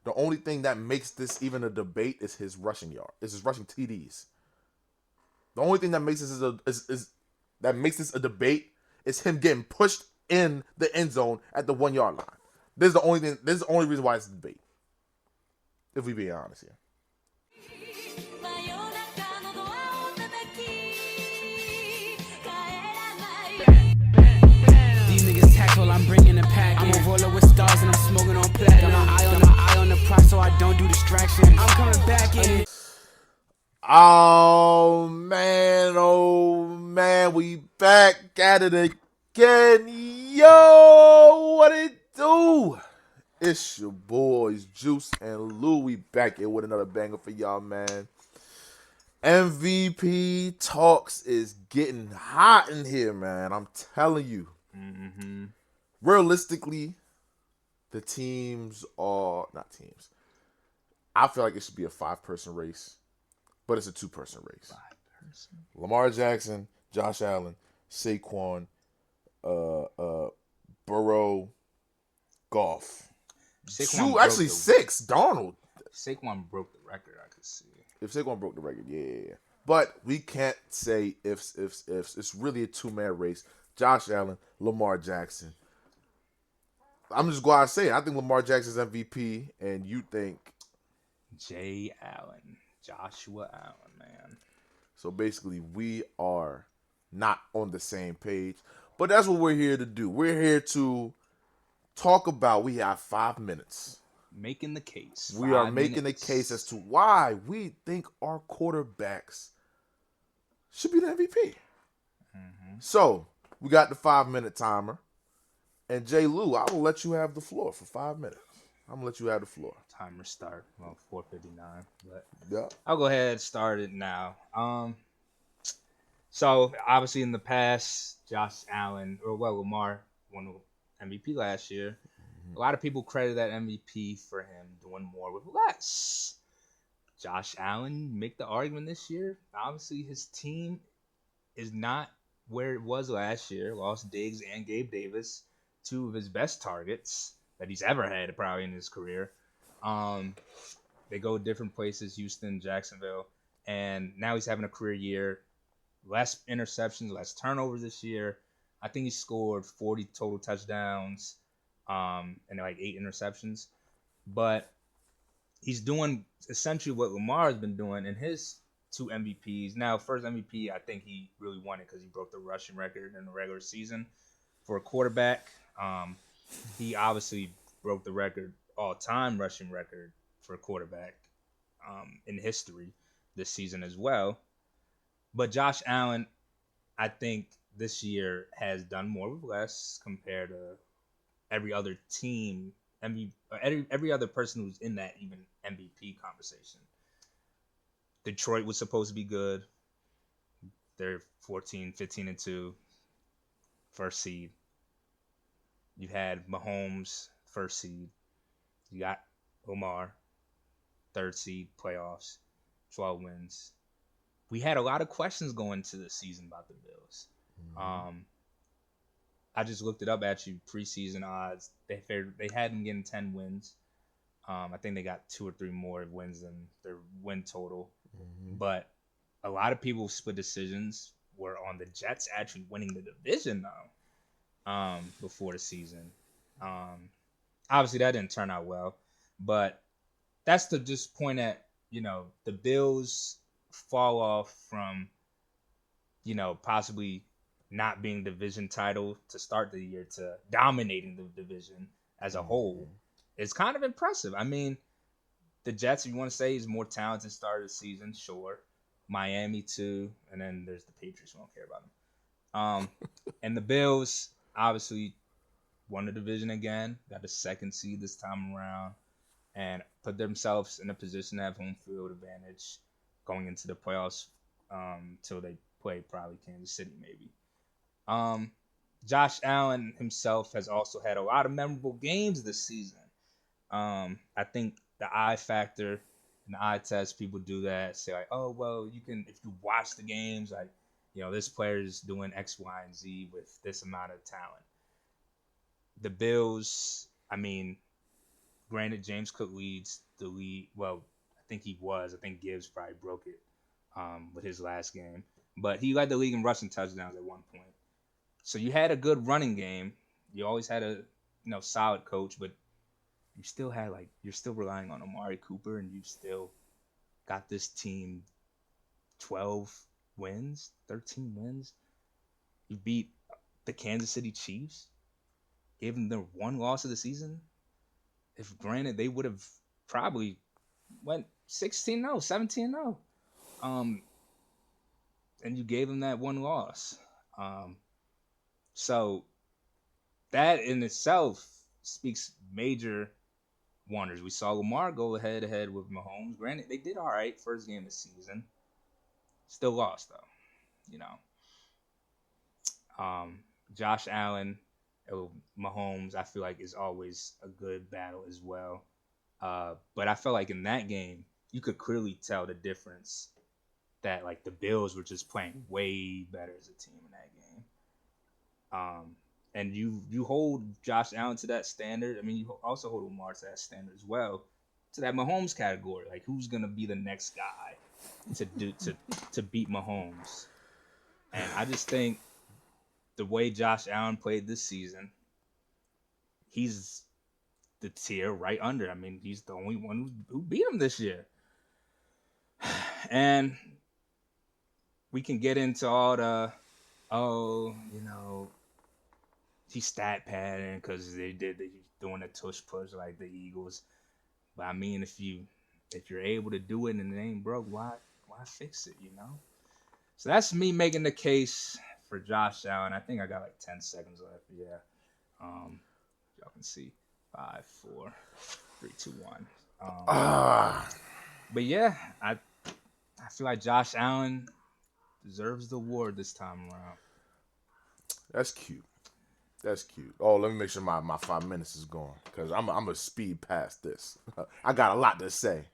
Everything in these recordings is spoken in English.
The only thing that makes this even a debate is his rushing yard. Is his rushing TDs. The only thing that makes this that makes this a debate is him getting pushed in the end zone at the 1 yard line. This is the only thing. This is the only reason why it's a debate. If we being honest here. These niggas tackle, I'm bringing a pack. I'm a roller with stars and I'm smoking on platinum. Got my eye on the prize so I don't do distractions. I'm coming back in. Oh man, we back at it again. Yo, what it do? It's your boys, Juice and Lou. We back here with another banger for y'all, man. MVP talks is getting hot in here, man. I'm telling you. Realistically, the teams are not teams. I feel like it should be a 5-person race, but it's a 2-person race. 5-person. Lamar Jackson, Josh Allen, Saquon, Burrow, Goff. Actually 6. Darnold. Saquon broke the record, I could see. If Saquon broke the record, yeah. But we can't say ifs. It's really a 2-man race. Josh Allen, Lamar Jackson. I'm just going to say it. I think Lamar Jackson's MVP, and you think Jay Allen. Joshua Allen, man. So basically, we are not on the same page. But that's what we're here to do. We're here to talk about, we have 5 minutes. Making the case. We are making a case as to why we think our quarterbacks should be the MVP. So, we got the 5-minute timer. And Jay Lou, I will let you have the floor for 5 minutes. I'm going to let you have the floor. Timer start. Well, 4:59. But yeah. I'll go ahead and start it now. So, obviously in the past, Lamar won the MVP last year. A lot of people credit that MVP for him doing more with less. Josh Allen make the argument this year. Obviously, his team is not where it was last year. Lost Diggs and Gabe Davis, 2 of his best targets that he's ever had probably in his career. They go different places, Houston, Jacksonville, and now he's having a career year. Less interceptions, less turnovers this year. I think he scored 40 total touchdowns. And like 8 interceptions. But he's doing essentially what Lamar has been doing in his 2 MVPs. Now, first MVP, I think he really won it because he broke the rushing record in the regular season for a quarterback. He obviously broke the record, all-time rushing record for a quarterback in history this season as well. But Josh Allen, I think this year has done more with less compared to every other team, every other person who's in that even MVP conversation. Detroit was supposed to be good. They're 15-2, first seed. You had Mahomes, first seed. You got Lamar, 3rd seed, playoffs, 12 wins. We had a lot of questions going into the season about the Bills. I just looked it up actually, preseason odds. They had them getting 10 wins. I think they got 2 or 3 more wins than their win total. But a lot of people split decisions were on the Jets actually winning the division though before the season. Obviously that didn't turn out well, but that's to just point at, the Bills fall off from, possibly not being division title to start the year to dominating the division as a whole is kind of impressive. I mean, the Jets, if you want to say, is more talented start of the season, sure. Miami too, and then there's the Patriots. We don't care about them. And the Bills obviously won the division again, got the 2nd seed this time around, and put themselves in a position to have home field advantage going into the playoffs till they play probably Kansas City maybe. Josh Allen himself has also had a lot of memorable games this season. I think the eye factor and the eye test, people do that, say like, oh, well, you can, if you watch the games, like, this player is doing X, Y, and Z with this amount of talent. The Bills, I mean, Granted, James Cook leads the league. Well, I think he was. I think Gibbs probably broke it with his last game. But he led the league in rushing touchdowns at one point. So you had a good running game. You always had a solid coach, but you still had you're still relying on Amari Cooper, and you still got this team 12 wins, 13 wins. You beat the Kansas City Chiefs, gave them their one loss of the season. If granted, they would have probably went 16-0, 17-0. And you gave them that one loss. So that in itself speaks major wonders. We saw Lamar go head to head with Mahomes. Granted, they did all right first game of the season. Still lost though, you know. Josh Allen, Mahomes, I feel like is always a good battle as well. But I felt like in that game, you could clearly tell the difference that like the Bills were just playing way better as a team in that game. And you hold Josh Allen to that standard. I mean, you also hold Lamar to that standard as well, to that Mahomes category. Like, who's gonna be the next guy to beat Mahomes? And I just think the way Josh Allen played this season, he's the tier right under. I mean, he's the only one who beat him this year. And we can get into all the, he's stat padding because they doing a tush push like the Eagles. But I mean, if you're able to do it and it ain't broke, why fix it? So that's me making the case for Josh Allen. I think I got like 10 seconds left. Yeah. Y'all can see 5, 4, 3, 2, 1. But yeah, I feel like Josh Allen deserves the award this time around. That's cute. Oh, let me make sure my 5 minutes is gone because I'm a speed past this. I got a lot to say.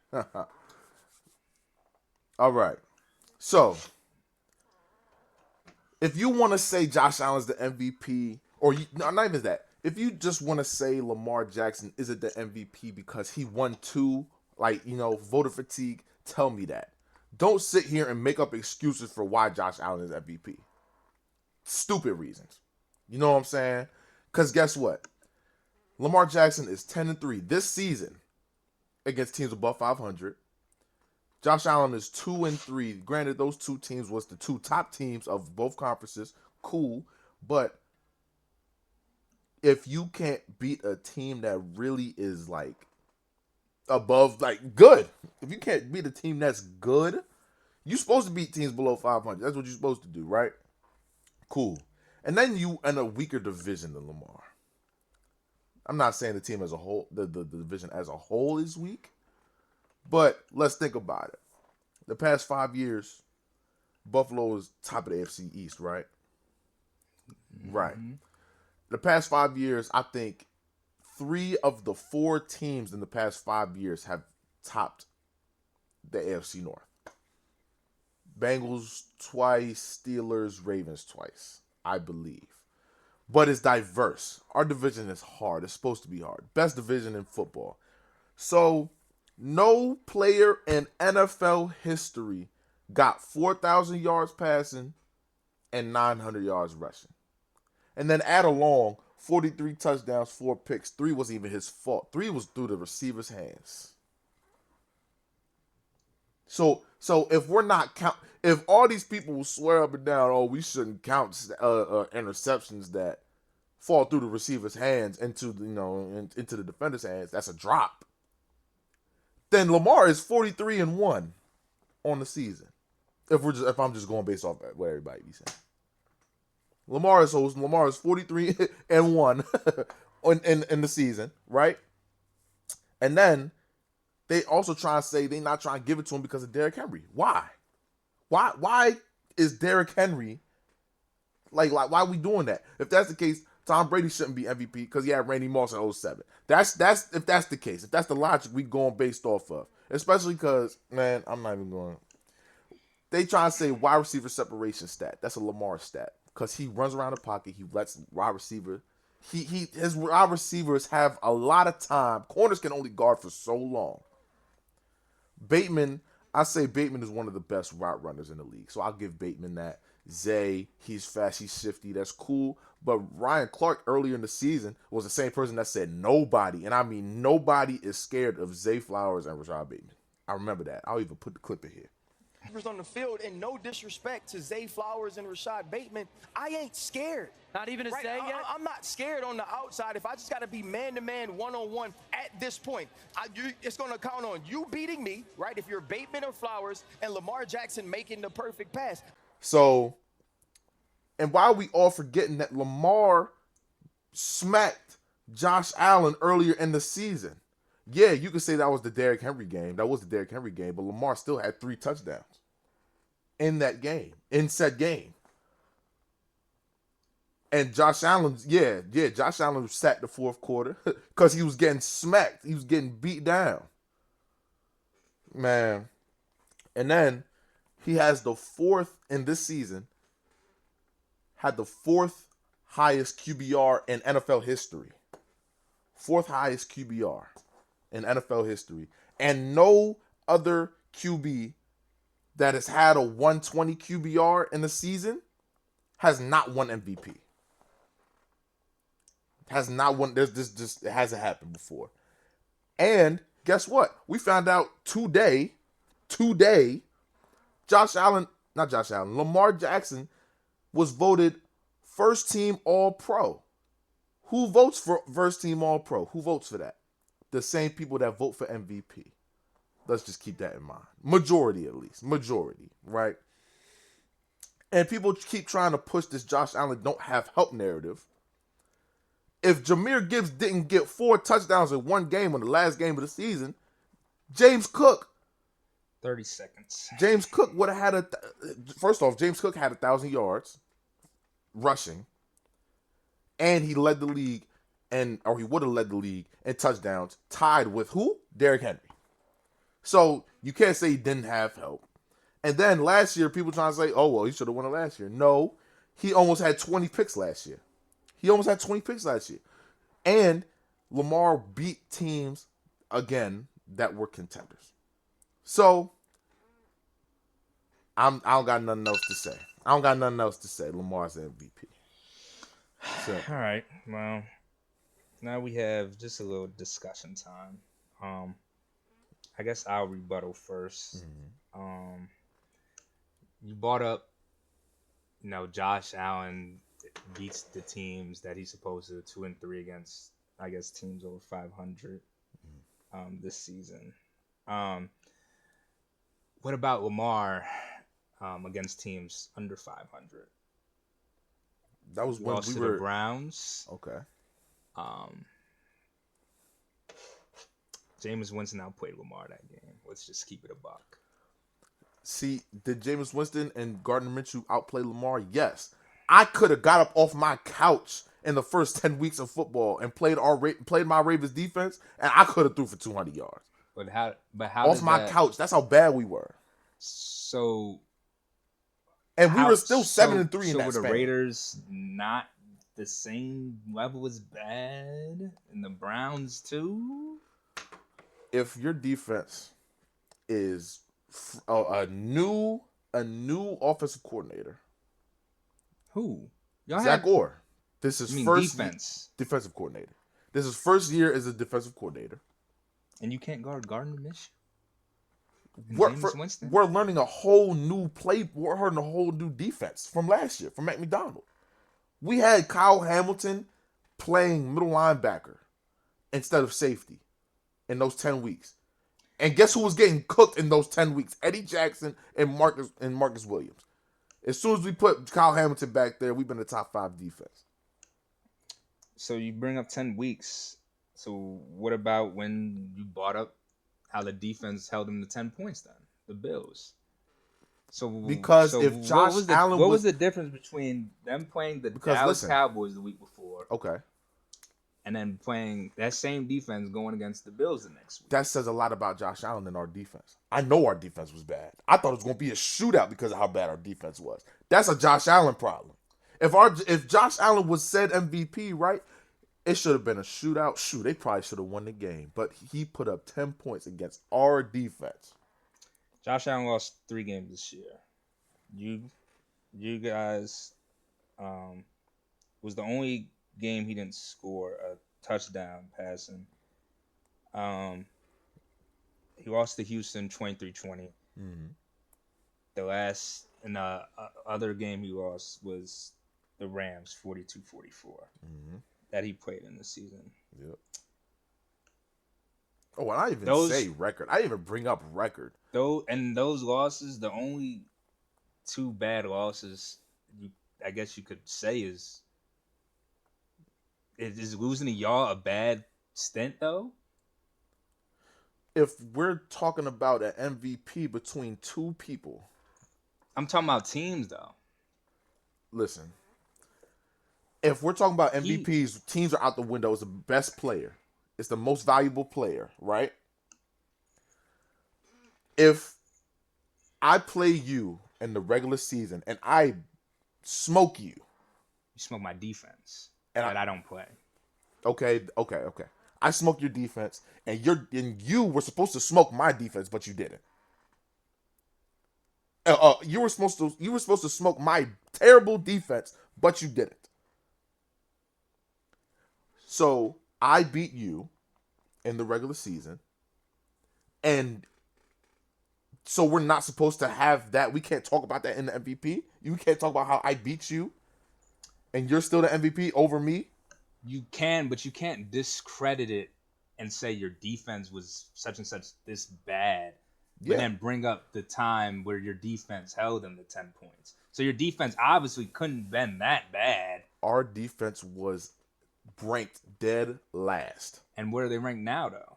All right. So, if you want to say Josh Allen's the MVP, or not even that, if you just want to say Lamar Jackson isn't the MVP because he won 2, voter fatigue, tell me that. Don't sit here and make up excuses for why Josh Allen is MVP. Stupid reasons. You know what I'm saying? Because guess what? Lamar Jackson is 10-3 this season against teams above 500. Josh Allen is 2-3. Granted, those 2 teams was the 2 top teams of both conferences. Cool. But if you can't beat a team that really is above, good. If you can't beat a team that's good, you're supposed to beat teams below 500. That's what you're supposed to do, right? Cool. And then you in a weaker division than Lamar. I'm not saying the team as a whole, the division as a whole is weak, but let's think about it. The past 5 years, Buffalo is top of the AFC East, right? Mm-hmm. Right. The past 5 years, I think 3 of the 4 teams in the past 5 years have topped the AFC North. Bengals twice, Steelers, Ravens twice, I believe. But it's diverse. Our division is hard. It's supposed to be hard. Best division in football. So, no player in NFL history got 4,000 yards passing and 900 yards rushing. And then add along 43 touchdowns, 4 picks. 3 wasn't even his fault. 3 was through the receiver's hands. So if we're not if all these people will swear up and down, oh, we shouldn't count interceptions that fall through the receiver's hands into the defender's hands, that's a drop. Then Lamar is 43-1 on the season. If I'm just going based off what everybody be saying. Lamar is 43-1 in the season, right? And then they also try to say they're not trying to give it to him because of Derrick Henry. Why? Why is Derrick Henry why are we doing that? If that's the case, Tom Brady shouldn't be MVP because he had Randy Moss in 07. That's if that's the case. If that's the logic we going based off of. Especially because, man, I'm not even going. They try to say wide receiver separation stat. That's a Lamar stat. Because he runs around the pocket. He lets wide receiver. his wide receivers have a lot of time. Corners can only guard for so long. Bateman, I say Bateman is one of the best route runners in the league, so I'll give Bateman that. Zay, he's fast, he's shifty, that's cool. But Ryan Clark earlier in the season was the same person that said nobody, and I mean nobody is scared of Zay Flowers and Rashad Bateman. I remember that. I'll even put the clip in here. On the field, and no disrespect to Zay Flowers and Rashad Bateman, I ain't scared. Not even a say yet? I'm not scared on the outside. If I just got to be man-to-man, one-on-one at this point, it's going to count on you beating me, right, if you're Bateman or Flowers, and Lamar Jackson making the perfect pass. So, and why are we all forgetting that Lamar smacked Josh Allen earlier in the season? Yeah, you could say that was the Derrick Henry game. That was the Derrick Henry game, but Lamar still had 3 touchdowns in that game, in said game. And Josh Allen, Josh Allen sat the fourth quarter because he was getting smacked. He was getting beat down. Man. And then he has the fourth in this season, had the 4th highest QBR in NFL history. 4th highest QBR in NFL history. And no other QB that has had a 120 QBR in the season has not won MVP. Has not won. It hasn't happened before. And guess what? We found out today, Lamar Jackson was voted first team All-Pro. Who votes for first team All-Pro? Who votes for that? The same people that vote for MVP. Let's just keep that in mind. Majority, at least. Majority, right? And people keep trying to push this Josh Allen don't have help narrative. If Jahmyr Gibbs didn't get 4 touchdowns in one game on the last game of the season, James Cook 30 seconds. James Cook would have had first off, James Cook had 1,000 yards rushing, and he led the league, or he would have led the league in touchdowns, tied with who? Derrick Henry. So you can't say he didn't have help. And then last year, people trying to say, oh, well, he should have won it last year. No, he almost had 20 picks last year. And Lamar beat teams, again, that were contenders. So, I don't got nothing else to say. Lamar's MVP. So. All right. Well, now we have just a little discussion time. I guess I'll rebuttal first. Mm-hmm. You brought up, Josh Allen beats the teams that he's supposed to 2 and 3 against, I guess, teams over 500 this season. What about Lamar against teams under 500? That was when lost we to were the Browns. Okay. Jameis Winston outplayed Lamar that game. Let's just keep it a buck. See, did Jameis Winston and Gardner Minshew outplay Lamar? Yes. I could have got up off my couch in the first 10 weeks of football and played my Ravens defense, and I could have threw for 200 yards. But how off my couch? That's how bad we were. So, and we were still 7-3 in that span. So were the span. Raiders not the same level as bad, and the Browns too? If your defense is a new offensive coordinator, who? Zach Orr. This is first defensive coordinator. This is first year as a defensive coordinator. And you can't guard Gardner Minshew? We're learning a whole new play. We're learning a whole new defense from last year, from Matt McDonald. We had Kyle Hamilton playing middle linebacker instead of safety in those 10 weeks. And guess who was getting cooked in those 10 weeks? Eddie Jackson and Marcus Williams. As soon as we put Kyle Hamilton back there, we've been the top 5 defense. So you bring up 10 weeks. So what about when you brought up how the defense held them to 10 points then? The Bills. If Josh Allen what was the difference between them playing the Dallas Cowboys the week before? Okay. And then playing that same defense going against the Bills the next week? That says a lot about Josh Allen and our defense. I know our defense was bad. I thought it was going to be a shootout because of how bad our defense was. That's a Josh Allen problem. If Josh Allen was said MVP, right, It should have been a shootout. Shoot, they probably should have won the game. But he put up 10 points against our defense. Josh Allen lost 3 games this year. You guys was the only game he didn't score a touchdown passing. He lost to Houston 23-20. Mm-hmm. The last and other game he lost was the Rams 42-44 that he played in the season. Yep. Oh, and I even say record. I even bring up record. Those losses, the only 2 bad losses I guess you could say is losing to y'all a bad stint though? If we're talking about an MVP between 2 people. I'm talking about teams though. Listen. If we're talking about MVPs, teams are out the window. It's the best player. It's the most valuable player, right? If I play you in the regular season and I smoke you. You smoke my defense And that I don't play. Okay. I smoke your defense, and you were supposed to smoke my defense, but you didn't. You were supposed to smoke my terrible defense, but you didn't. So I beat you in the regular season, and so we're not supposed to have that. We can't talk about that in the MVP. You can't talk about how I beat you, and you're still the MVP over me. You can, but you can't discredit it and say your defense was such and such this bad, but then bring up the time where your defense held them to 10 points. So your defense obviously couldn't have been that bad. Our defense was ranked dead last. And where are they ranked now, though?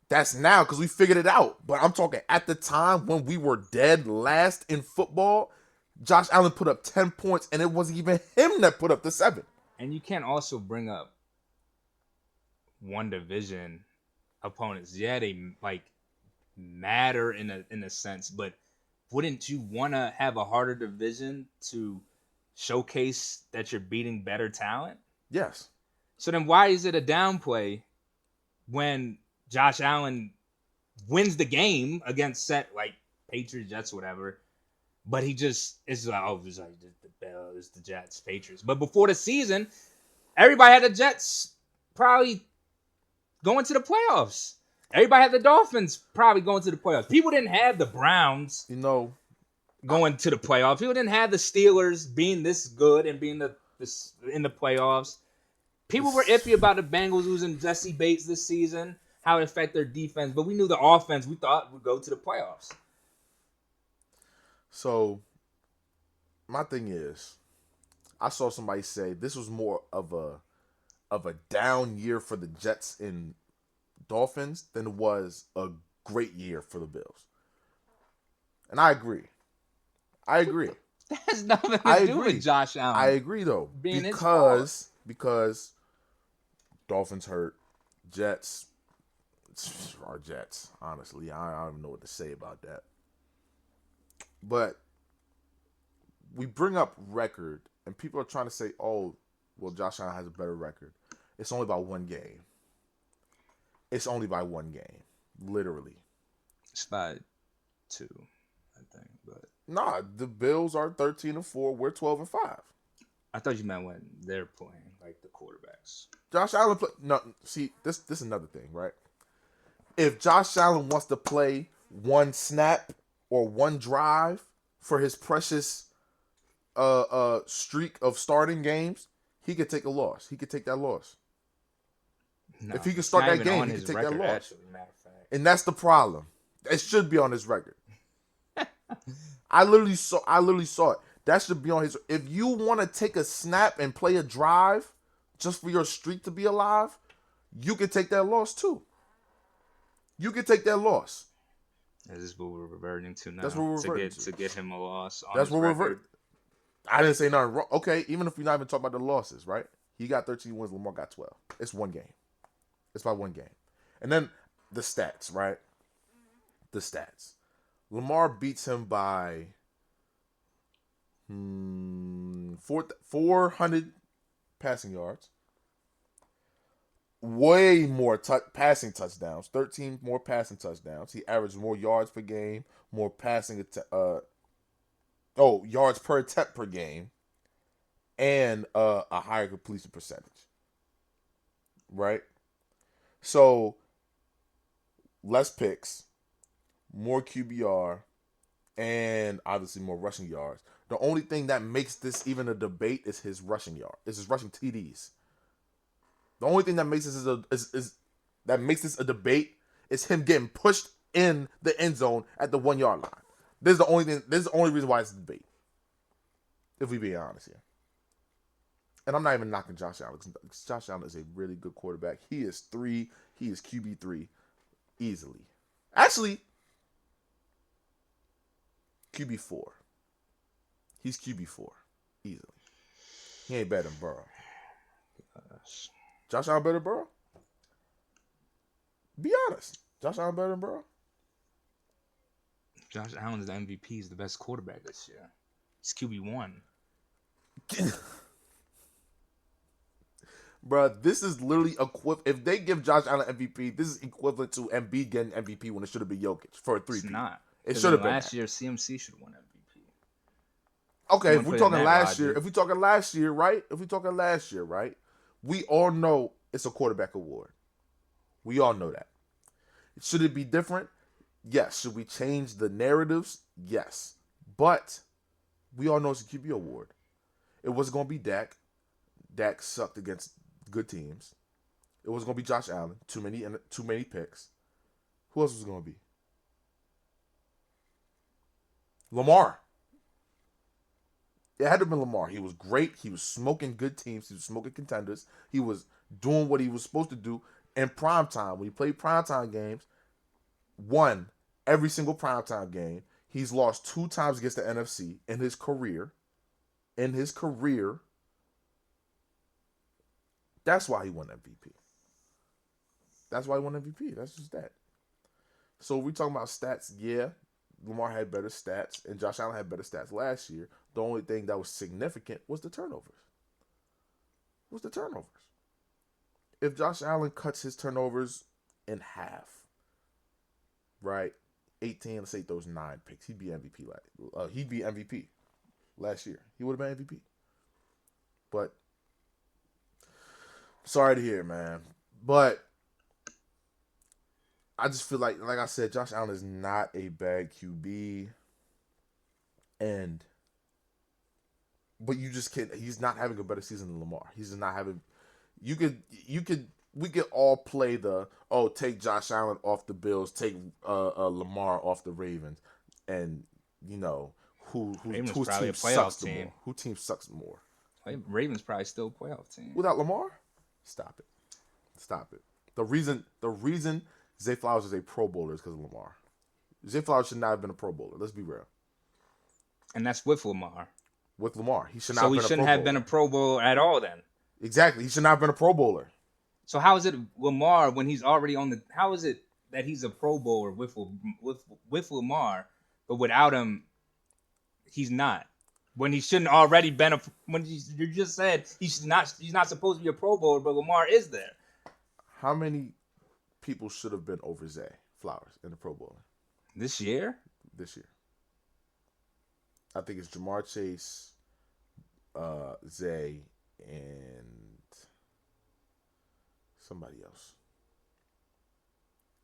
That's now because we figured it out. But I'm talking at the time when we were dead last in football, Josh Allen put up 10 points, and it wasn't even him that put up the 7. And you can't also bring up one division opponents. Yeah, they like matter in a sense, but wouldn't you want to have a harder division to showcase that you're beating better talent? Yes. So then why is it a downplay when Josh Allen wins the game against set like Patriots, Jets, whatever, but he just is like, oh, it's the Jets, Patriots. But before the season, everybody had the Jets probably going to the playoffs. Everybody had the Dolphins probably going to the playoffs. People didn't have the Browns, going to the playoffs. People didn't have the Steelers being this good and being in the playoffs. People were iffy about the Bengals losing Jesse Bates this season, how it affected their defense. But we knew the offense we thought would go to the playoffs. So, my thing is, I saw somebody say this was more of a down year for the Jets and Dolphins than it was a great year for the Bills. And I agree. That has nothing to do with Josh Allen. I agree though. Being because Dolphins hurt, Jets are Jets, honestly. I don't even know what to say about that. But we bring up record, and people are trying to say, oh, well, Josh Allen has a better record. It's only by one game. Literally. It's by 2, I think. But nah, the Bills are 13-4. We're 12-5. I thought you meant when they're playing, like the quarterbacks. Josh Allen see, this is another thing, right? If Josh Allen wants to play one snap or one drive for his precious streak of starting games, he could take a loss. He could take that loss. No, if he could start that game, he could take that loss. Actually, matter of fact. And that's the problem. It should be on his record. I literally saw it. That should be on his. If you want to take a snap and play a drive just for your streak to be alive, you can take that loss too. You can take that loss. This is what we're reverting to now. That's what we're reverting to get him a loss. On That's his what we're record. reverting. I didn't say nothing wrong. Okay, even if you're not even talking about the losses, right? He got 13 wins. Lamar got 12. It's one game. It's by one game. And then the stats, right? The stats. Lamar beats him by 400 passing yards, way more passing touchdowns, 13 more passing touchdowns. He averaged more yards per game, more yards per attempt per game, and a higher completion percentage. Right? So, less picks, more QBR, and obviously more rushing yards. The only thing that makes this even a debate is his rushing yard. Is his rushing TDs. The only thing that makes this a debate is him getting pushed in the end zone at the 1 yard line. This is the only thing. This is the only reason why it's a debate. If we be honest here, and I'm not even knocking Josh Allen. Josh Allen is a really good quarterback. He is QB3 easily. Actually, QB4. He's QB4 easily. He ain't better than Burrow. Josh Allen better than Burrow? Be honest. Josh Allen better than Burrow? Josh Allen is the MVP. He's the best quarterback this year. He's QB1. Bruh, this is literally equivalent. If they give Josh Allen MVP, this is equivalent to Embiid getting MVP when it should have been Jokic for a 3-peat. It's not. It should have been last year. CMC should have won MVP. Okay, if we're talking last year, right? We all know it's a quarterback award. We all know that. Should it be different? Yes. Should we change the narratives? Yes. But we all know it's a QB award. It wasn't going to be Dak. Dak sucked against good teams. It was going to be Josh Allen. Too many picks. Who else was it going to be? Lamar. It had to have been Lamar. He was great. He was smoking good teams. He was smoking contenders. He was doing what he was supposed to do in primetime. When he played primetime games, won every single primetime game. He's lost 2 times against the NFC in his career. That's why he won MVP. That's just that. So we talking about stats, yeah. Lamar had better stats, and Josh Allen had better stats last year. The only thing that was significant was the turnovers. If Josh Allen cuts his turnovers in half, right? 18, let's say those 9 picks, he'd be MVP. Last year. He would have been MVP. But sorry to hear, man. But I just feel like I said, Josh Allen is not a bad QB. But you just can't. He's not having a better season than Lamar. He's just not having. We could all play take Josh Allen off the Bills, take Lamar off the Ravens, and whose team sucks more. Who team sucks more? Ravens probably still a playoff team without Lamar. Stop it. The reason Zay Flowers is a Pro Bowler is because of Lamar. Zay Flowers should not have been a Pro Bowler. Let's be real. And that's with Lamar. With Lamar, he should not. So he shouldn't have been a Pro Bowler at all then. Exactly, he should not have been a Pro Bowler. So how is it Lamar when he's already on the? How is it that he's a Pro Bowler with Lamar, but without him, he's not? When he shouldn't already been a. When you just said he's not supposed to be a Pro Bowler, but Lamar is there. How many people should have been over Zay Flowers in the Pro Bowl this year? I think it's Jamar Chase, Zay, and somebody else.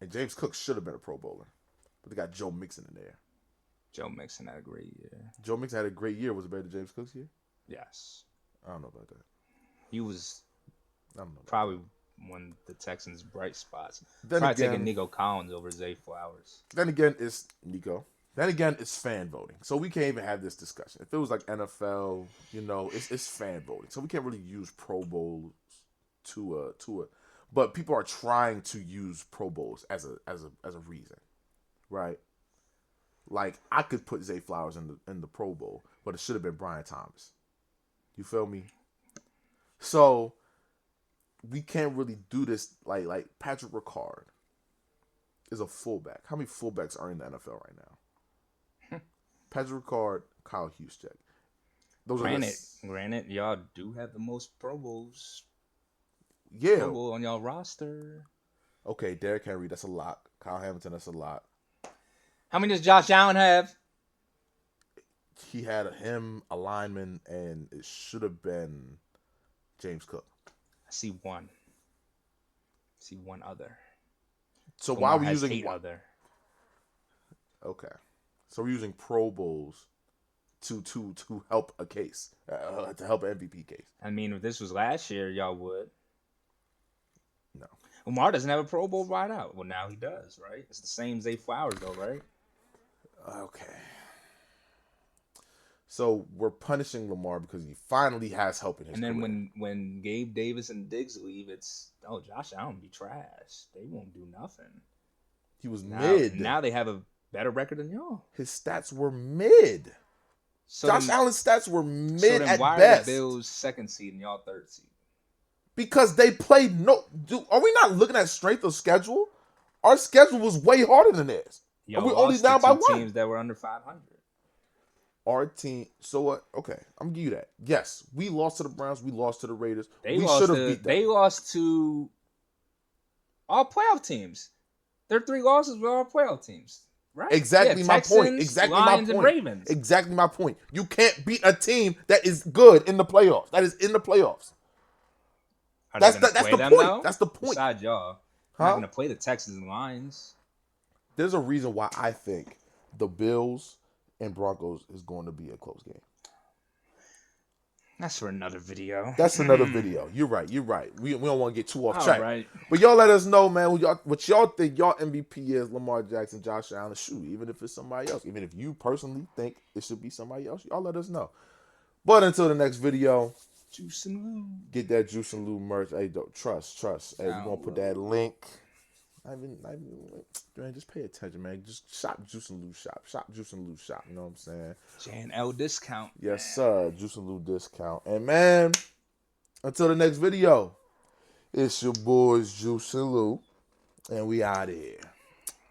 And James Cook should have been a Pro Bowler, but they got Joe Mixon in there. Joe Mixon had a great year. Joe Mixon had a great year. Was it better than James Cook's year? Yes. I don't know about that. He was probably one of the Texans' bright spots. Then probably again, taking Nico Collins over Zay Flowers. Then again, it's Nico. Then again, it's fan voting. So we can't even have this discussion. If it was like NFL, it's fan voting. So we can't really use Pro Bowls to it. But people are trying to use Pro Bowls as a reason, right? Like I could put Zay Flowers in the Pro Bowl, but it should have been Brian Thomas. You feel me? So we can't really do this like Patrick Ricard is a fullback. How many fullbacks are in the NFL right now? Patrick Ricard, Kyle Juszczyk. Granted, y'all do have the most Pro Bowls. Yeah. Pro Bowl on y'all roster. Okay, Derrick Henry, that's a lot. Kyle Hamilton, that's a lot. How many does Josh Allen have? He had him, a lineman, and it should have been James Cook. I see one. Other. So Lamar why are we has using 8 other? Okay, so we're using Pro Bowls to help a case, to help an MVP case. I mean, if this was last year, y'all would. No. Lamar doesn't have a Pro Bowl right out. Well, now he does, right? It's the same Zay Flowers, though, right? Okay. So we're punishing Lamar because he finally has help in his And then career. when Gabe Davis and Diggs leave, it's Josh Allen be trash. They won't do nothing. He was Now, mid. Now they have a better record than y'all. His stats were mid. So Josh then, Allen's stats were mid so then at why best. are the Bills 2nd seed and y'all 3rd seed? Because they played are we not looking at strength of schedule? Our schedule was way harder than theirs. Y'all We're lost only down to by two one. teams that were under 500. Our team. So what? Okay, I'm gonna give you that. Yes, we lost to the Browns. We lost to the Raiders. They We lost should have to beat them. They lost to all playoff teams. Their 3 losses were all playoff teams, right? Exactly Yeah, my Texans, point. Exactly Lions, my and point. Ravens. Exactly my point. You can't beat a team that is good in the playoffs. That is in the playoffs. Are That's they gonna the play them, point. though? That's the point. Besides y'all, Huh? not gonna play the Texans and Lions. There's a reason why I think the Bills and Broncos is going to be a close game. That's for another video. That's another video. You're right. We don't want to get too off All track. right. But y'all let us know, man, what y'all think y'all MVP is. Lamar Jackson, Josh Allen. Shoot, even if it's somebody else. Even if you personally think it should be somebody else, y'all let us know. But until the next video, Juice and Lou. get that Juice and Lou merch. Hey, trust. Hey, we're going to put that link. Man, just pay attention, man. Just shop Juice and Lou shop. Shop Juice and Lou shop. You know what I'm saying? Jan L discount. Yes, sir. Juice and Lou discount. And man, until the next video, it's your boys Juice and Lou, and we out of here.